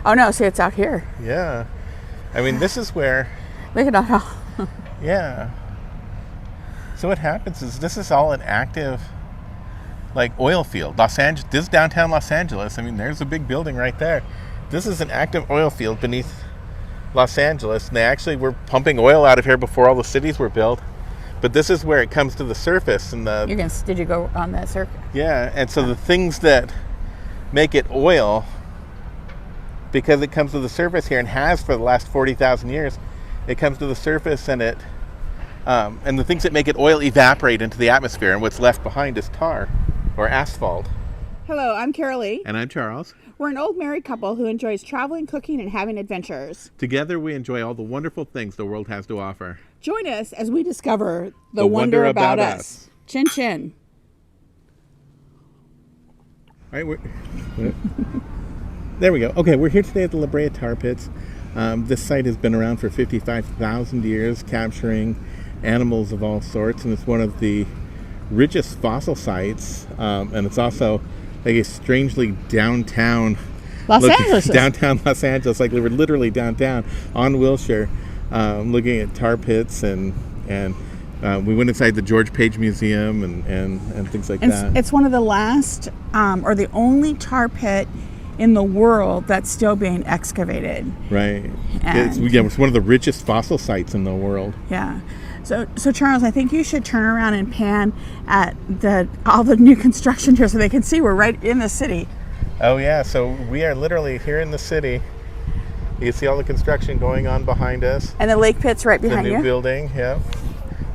Oh no, see, it's out here. Yeah. I mean, this is where... Look at that. Yeah. So what happens is this is all an active, like, oil field. Los Angeles, this is downtown Los Angeles. I mean, there's a big building right there. This is an active oil field beneath Los Angeles, and they actually were pumping oil out of here before all the cities were built. But this is where it comes to the surface, and Did you go on that circuit? Yeah, and so the things that make it oil, because it comes to the surface here and has for the last 40,000 years, it comes to the surface and and the things that make it oil evaporate into the atmosphere, and what's left behind is tar or asphalt. Hello, I'm Carolee. And I'm Charles. We're an old married couple who enjoys traveling, cooking, and having adventures. Together we enjoy all the wonderful things the world has to offer. Join us as we discover the wonder about us. Chin chin. All right, there we go. Okay, we're here today at the Brea Tar Pits. This site has been around for 55,000 years, capturing animals of all sorts, and it's one of the richest fossil sites, and it's also like a strangely downtown Los Angeles, like we're literally downtown on Wilshire, looking at tar pits, and we went inside the George Page Museum and things like that. It's one of the last or the only tar pit in the world that's still being excavated. Right. It's one of the richest fossil sites in the world. Yeah. So Charles, I think you should turn around and pan at all the new construction here so they can see we're right in the city. Oh yeah, so we are literally here in the city. You can see all the construction going on behind us. And the lake pit's right behind you. The new building, yeah.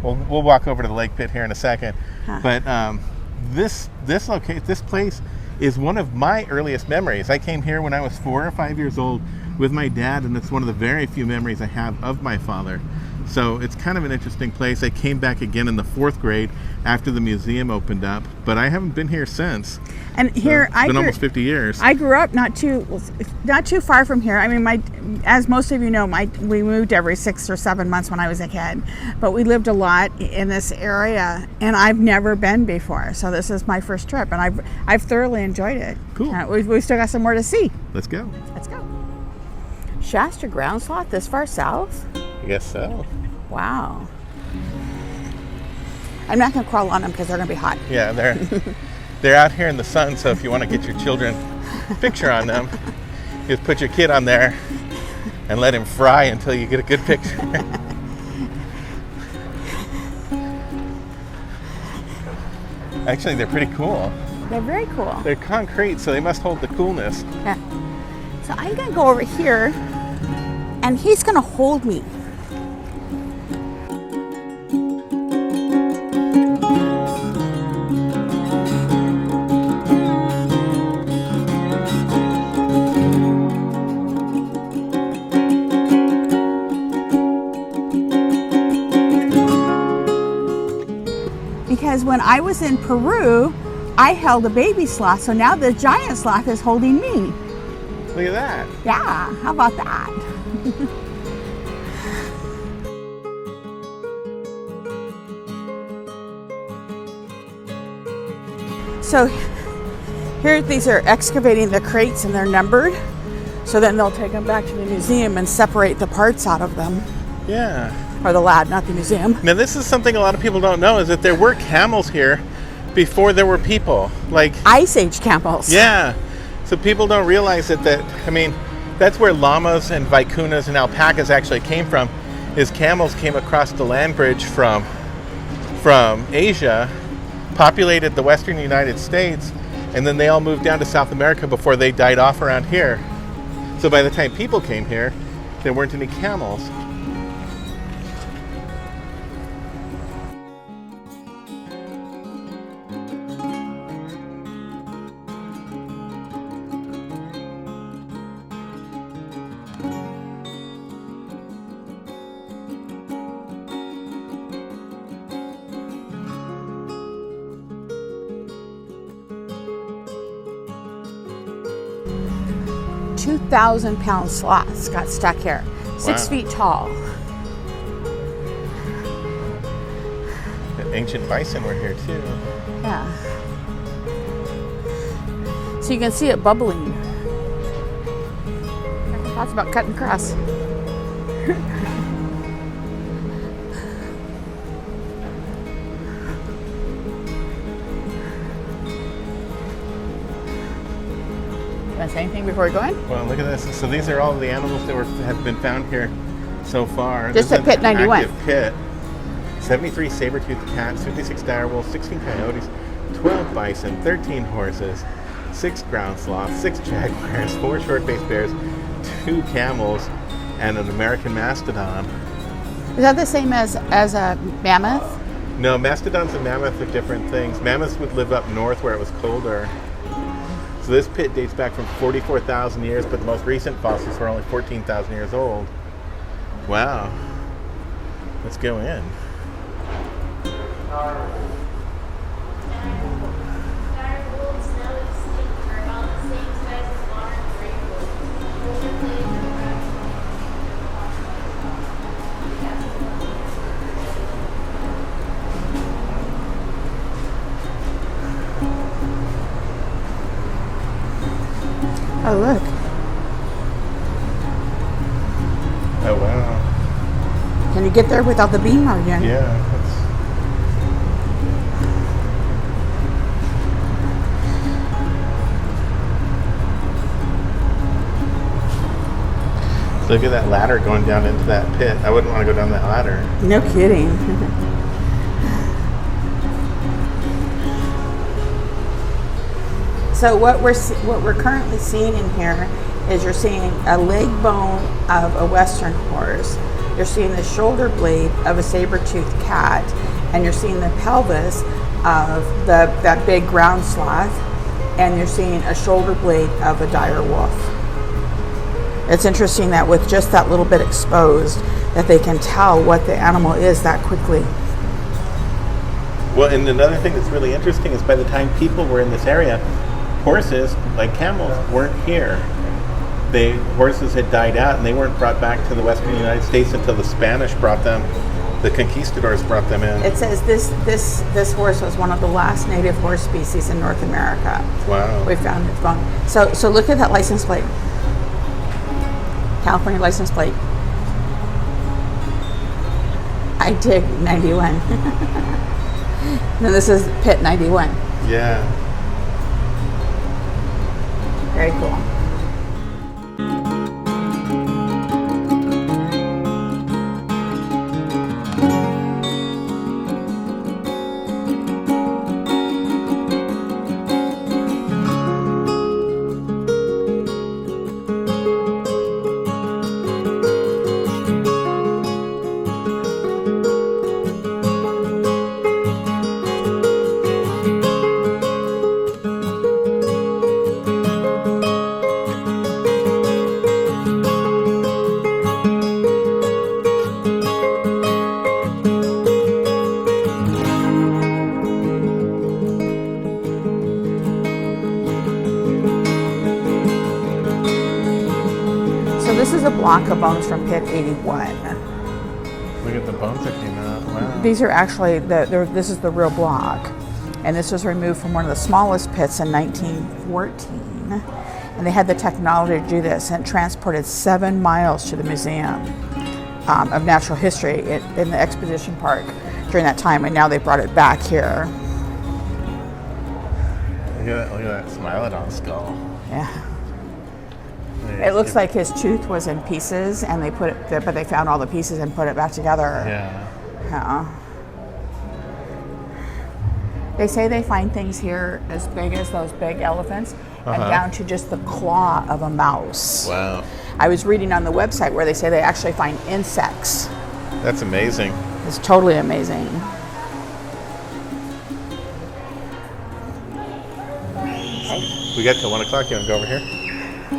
We'll walk over to the lake pit here in a second. Huh. But this place is one of my earliest memories. I came here when I was 4 or 5 years old with my dad, and it's one of the very few memories I have of my father. So it's kind of an interesting place. I came back again in the 4th grade after the museum opened up, but I haven't been here since. And here it's been almost 50 years. I grew up not too far from here. I mean, as most of you know, we moved every 6 or 7 months when I was a kid, but we lived a lot in this area, and I've never been before. So this is my first trip, and I've thoroughly enjoyed it. Cool. We've still got some more to see. Let's go. Let's go. Shasta ground sloth this far south? I guess so. Wow. I'm not going to crawl on them because they're going to be hot. Yeah, they're out here in the sun, so if you want to get your children picture on them, just put your kid on there and let him fry until you get a good picture. Actually, they're pretty cool. They're very cool. They're concrete, so they must hold the coolness. Yeah. So I'm going to go over here, and he's going to hold me. Because when I was in Peru, I held a baby sloth, so now the giant sloth is holding me. Look at that. Yeah, how about that? So here these are excavating the crates, and they're numbered. So then they'll take them back to the museum and separate the parts out of them. Yeah. Or the lab, not the museum. Now this is something a lot of people don't know, is that there were camels here before there were people. Like Ice Age camels. Yeah. So people don't realize that that's where llamas and vicunas and alpacas actually came from, is camels came across the land bridge from Asia, populated the western United States, and then they all moved down to South America before they died off around here. So by the time people came here, there weren't any camels. £2,000 sloths got stuck here. 6 feet tall. The ancient bison were here too. Yeah. So you can see it bubbling. Talks about cutting grass. Want to say anything before we go in? Well, look at this. So these are all the animals that have been found here so far. Just This at is Pit an 91. active pit. 73 saber-toothed cats, 56 direwolves, 16 coyotes, 12 bison, 13 horses, 6 ground sloths, 6 jaguars, 4 short-faced bears, 2 camels, and an American mastodon. Is that the same as a mammoth? No, mastodons and mammoths are different things. Mammoths would live up north where it was colder. So this pit dates back from 44,000 years, but the most recent fossils were only 14,000 years old. Wow. Let's go in. Oh, look. Oh, wow. Can you get there without the beam again? Yeah. Look at that ladder going down into that pit. I wouldn't want to go down that ladder. No kidding. So what we're currently seeing in here is you're seeing a leg bone of a western horse, you're seeing the shoulder blade of a saber-toothed cat, and you're seeing the pelvis of that big ground sloth, and you're seeing a shoulder blade of a dire wolf. It's interesting that with just that little bit exposed, that they can tell what the animal is that quickly. Well, and another thing that's really interesting is by the time people were in this area, horses, like camels, weren't here. Horses had died out and they weren't brought back to the western United States until the Spanish brought them, the conquistadors brought them in. It says this horse was one of the last native horse species in North America. Wow. We found its bone. So look at that license plate. California license plate. I dig 91. No, this is Pit 91. Yeah. Very cool. This is a block of bones from Pit 81. Look at the bones that came out. Wow. These are actually, this is the real block. And this was removed from one of the smallest pits in 1914. And they had the technology to do this, and it transported 7 miles to the Museum of Natural History in the Exposition Park during that time, and now they brought it back here. Look at that Smilodon skull. Yeah. It looks like his tooth was in pieces, and but they found all the pieces and put it back together. Yeah. They say they find things here as big as those big elephants, and down to just the claw of a mouse. Wow. I was reading on the website where they say they actually find insects. That's amazing. It's totally amazing. Okay. We got till 1 o'clock. You want to go over here?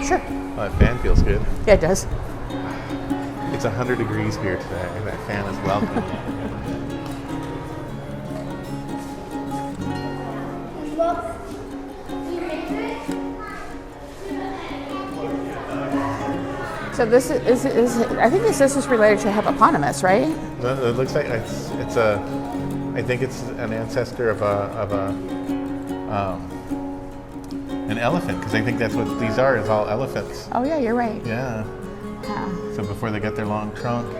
Sure. Oh, that fan feels good. Yeah, it does. It's 100 degrees here today, and that fan is welcome. So this is I think this is related to hippopotamus, right? It looks like it's a. I think it's an ancestor of an elephant, because I think that's what these are. Is all elephants. Oh yeah, you're right. Yeah. So before they got their long trunk,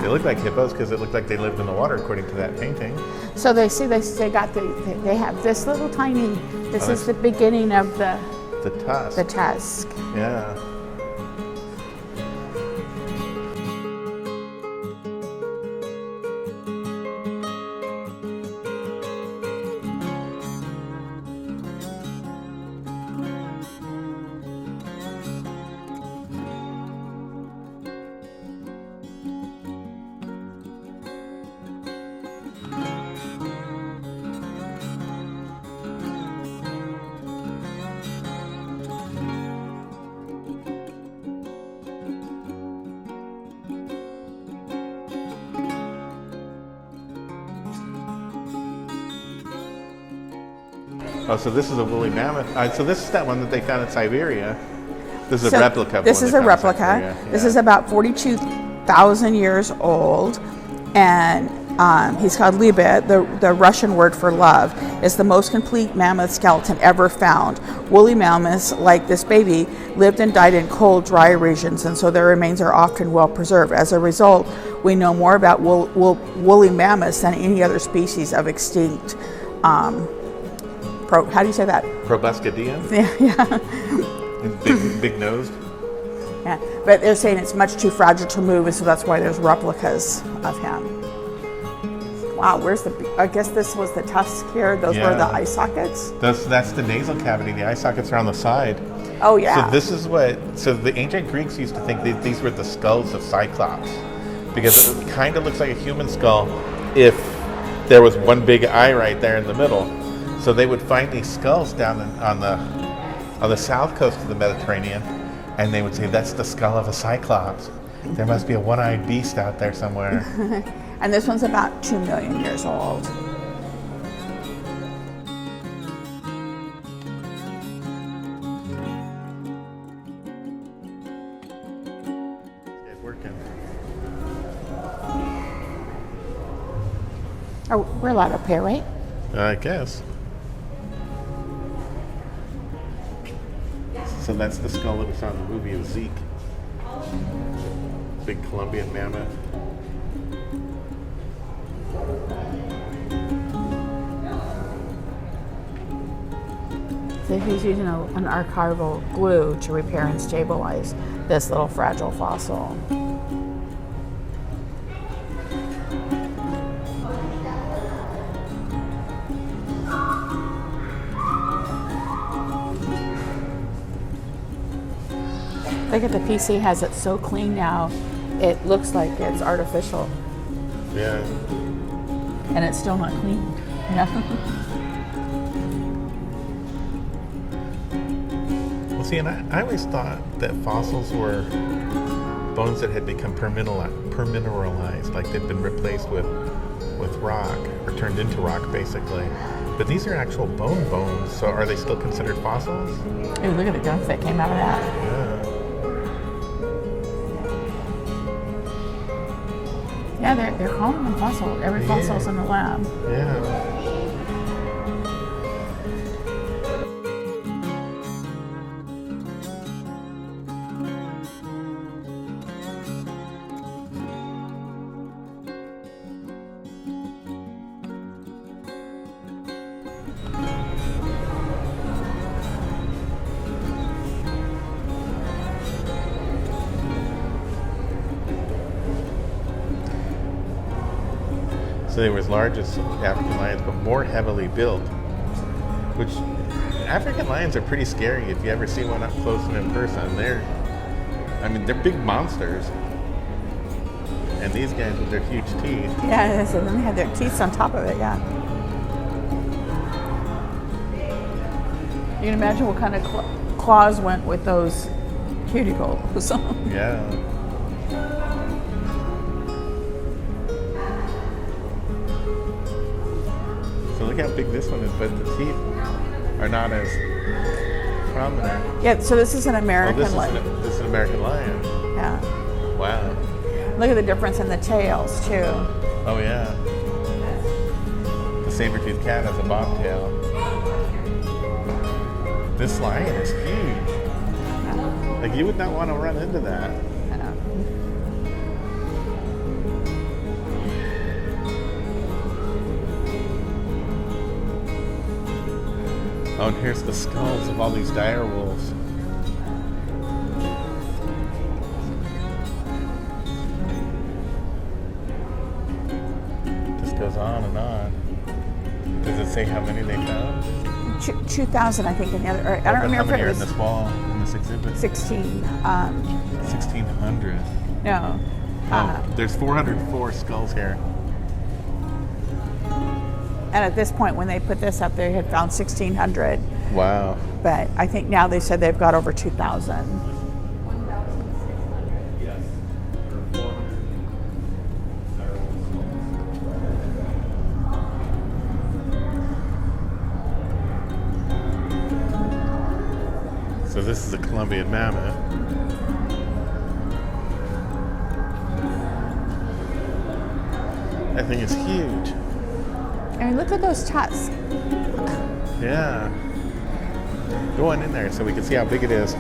they look like hippos because it looked like they lived in the water, according to that painting. So they have this little tiny. This is the beginning of the tusk. The tusk. Yeah. Oh, so this is a woolly mammoth. So this is that one that they found in Siberia. This is a replica. Of this one is they a found in replica. Siberia. This Yeah. is about 42,000 years old, and he's called Libet. The Russian word for love is the most complete mammoth skeleton ever found. Woolly mammoths, like this baby, lived and died in cold, dry regions, and so their remains are often well preserved. As a result, we know more about woolly mammoths than any other species of extinct. How do you say that? Proboscidean. Yeah. Big nosed. Yeah, but they're saying it's much too fragile to move, and so that's why there's replicas of him. Wow, I guess this was the tusk here. Those were the eye sockets. That's the nasal cavity. The eye sockets are on the side. Oh yeah. So this is so the ancient Greeks used to think these were the skulls of Cyclops, because it kind of looks like a human skull if there was one big eye right there in the middle. So they would find these skulls down on the south coast of the Mediterranean, and they would say, that's the skull of a Cyclops. There must be a one-eyed beast out there somewhere. And this one's about 2 million years old. It's working. Oh, we're allowed up here, right? I guess. So that's the skull that we saw in the movie of Zeke. Big Colombian mammoth. So he's using an archival glue to repair and stabilize this little fragile fossil. Look at the PC has it so clean now, it looks like it's artificial. Yeah. And it's still not clean. Yeah. Well, see, and I always thought that fossils were bones that had become permineralized, like they'd been replaced with rock, or turned into rock, basically. But these are actual bones, so are they still considered fossils? Ooh, look at the gunk that came out of that. Yeah. Yeah, they're calling them fossil. Every fossil's in the lab. Yeah. So they were as large as African lions, but more heavily built. Which African lions are pretty scary if you ever see one up close and in person. They're big monsters. And these guys with their huge teeth. Yeah, so then they had their teeth on top of it, yeah. You can imagine what kind of claws went with those cuticles. Yeah. So look how big this one is, but the teeth are not as prominent. Yeah, so this is an American lion. This is an American lion. Yeah. Wow. Look at the difference in the tails, too. Oh yeah. The saber-toothed cat has a bobtail. This lion is huge. Like you would not want to run into that. Oh, and here's the skulls of all these dire wolves. Just goes on and on. Does it say how many they found? 2,000, I think, in the other. Or, I don't remember how if many it are was in this wall, in this exhibit. 16. 1,600. No. There's 404 skulls here. And at this point, when they put this up, they had found 1,600. Wow. But I think now they said they've got over 2,000. So this is a Columbian mammoth. That thing is huge. I mean, look at those tusks. Yeah. Go on in there so we can see how big it is.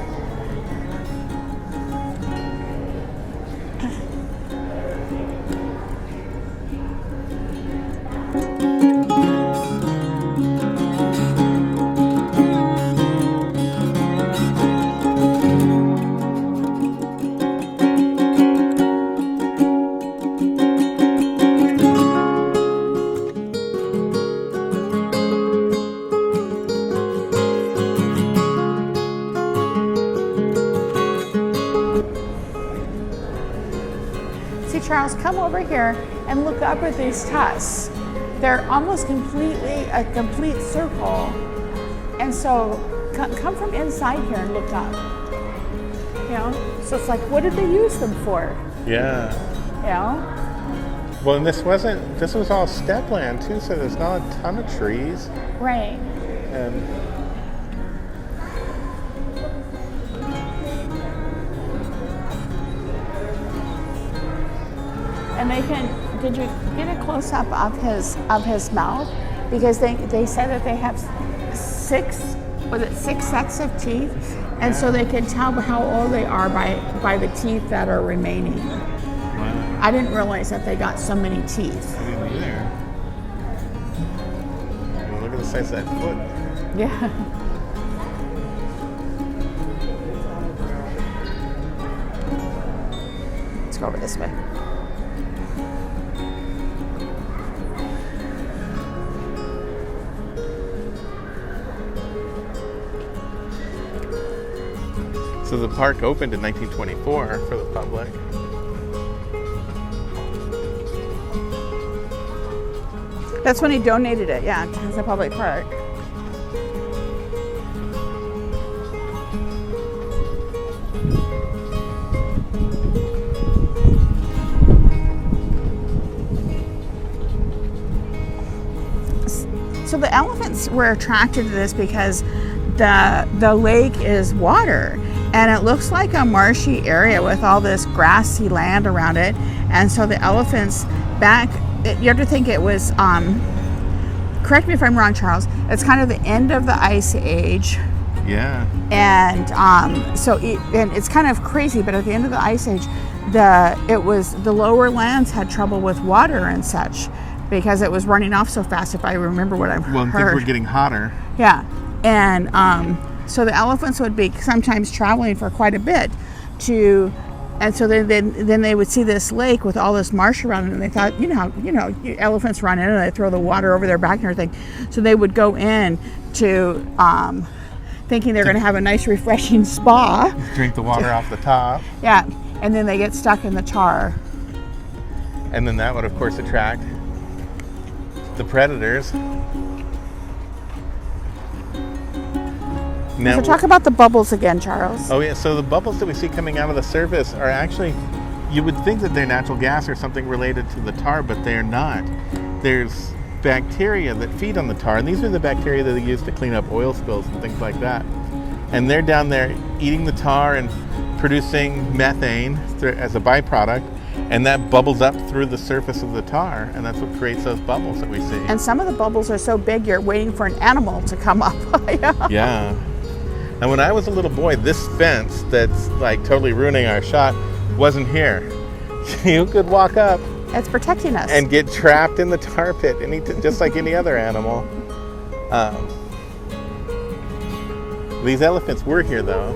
See, Charles, come over here and look up at these tusks. They're almost completely a complete circle. And so come from inside here and look up. You know? So it's like, what did they use them for? Yeah. You know? Well, and this was all steppe land too, so there's not a ton of trees. Right. And they can, did you get a close up of his mouth? Because they said that they have six sets of teeth, and so they can tell how old they are by the teeth that are remaining. wow. I didn't realize that they got so many teeth. I didn't either. Well, look at the size of that foot. Yeah. Let's go over this way. So the park opened in 1924 for the public. That's when he donated it, yeah, as a public park. So the elephants were attracted to this because the lake is water, and it looks like a marshy area with all this grassy land around it. And so the elephants you have to think it was, correct me if I'm wrong, Charles, it's kind of the end of the Ice Age. Yeah. And and it's kind of crazy, but at the end of the Ice Age, the lower lands had trouble with water and such because it was running off so fast, if I remember what I've heard. Well, things were getting hotter. Yeah. And so the elephants would be sometimes traveling for quite a bit and so then they would see this lake with all this marsh around it, and they thought, elephants run in and they throw the water over their back and everything. So they would go in to thinking they're going to have a nice refreshing spa. Drink the water off the top. Yeah, and then they get stuck in the tar. And then that would, of course, attract the predators. Now, So talk about the bubbles again, Charles. Oh yeah, so the bubbles that we see coming out of the surface are actually, you would think that they're natural gas or something related to the tar, but they're not. There's bacteria that feed on the tar, and these are the bacteria that they use to clean up oil spills and things like that. And they're down there eating the tar and producing methane as a byproduct, and that bubbles up through the surface of the tar, and that's what creates those bubbles that we see. And some of the bubbles are so big you're waiting for an animal to come up. Yeah. And when I was a little boy, this fence that's like totally ruining our shot wasn't here. You could walk up It's protecting us. and get trapped in the tar pit, just like any other animal. These elephants were here, though.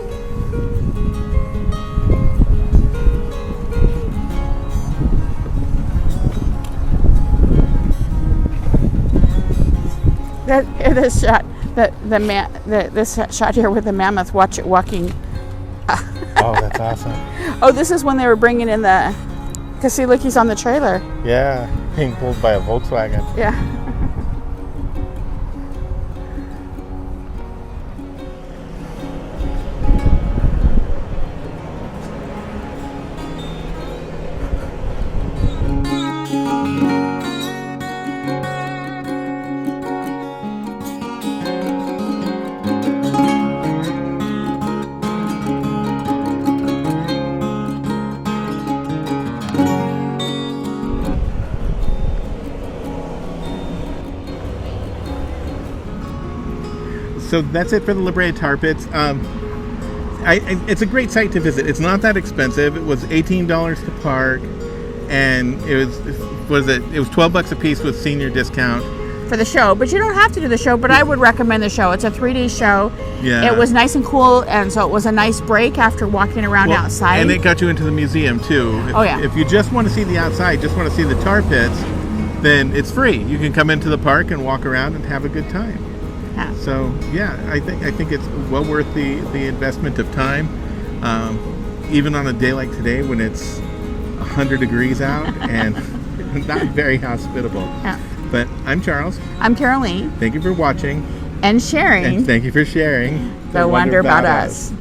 This shot, this shot here with the mammoth walking. Oh, that's awesome. Oh, this is when they were bringing in the. Cause see, look, he's on the trailer. Yeah, being pulled by a Volkswagen. Yeah. So that's it for the Brea Tar Pits. It's a great site to visit. It's not that expensive. It was $18 to park, and it was $12 a piece with senior discount For the show, but you don't have to do the show. But I would recommend the show. It's a 3-day show. Yeah. It was nice and cool, and so it was a nice break after walking around outside. And it got you into the museum too. If you just want to see the outside, just want to see the tar pits, then it's free. You can come into the park and walk around and have a good time. Yeah. So yeah, I think it's well worth the investment of time, even on a day like today when it's 100 degrees out and not very hospitable. Yeah. But I'm Charles. I'm Caroline. Thank you for watching And sharing. and thank you for sharing the wonder about us.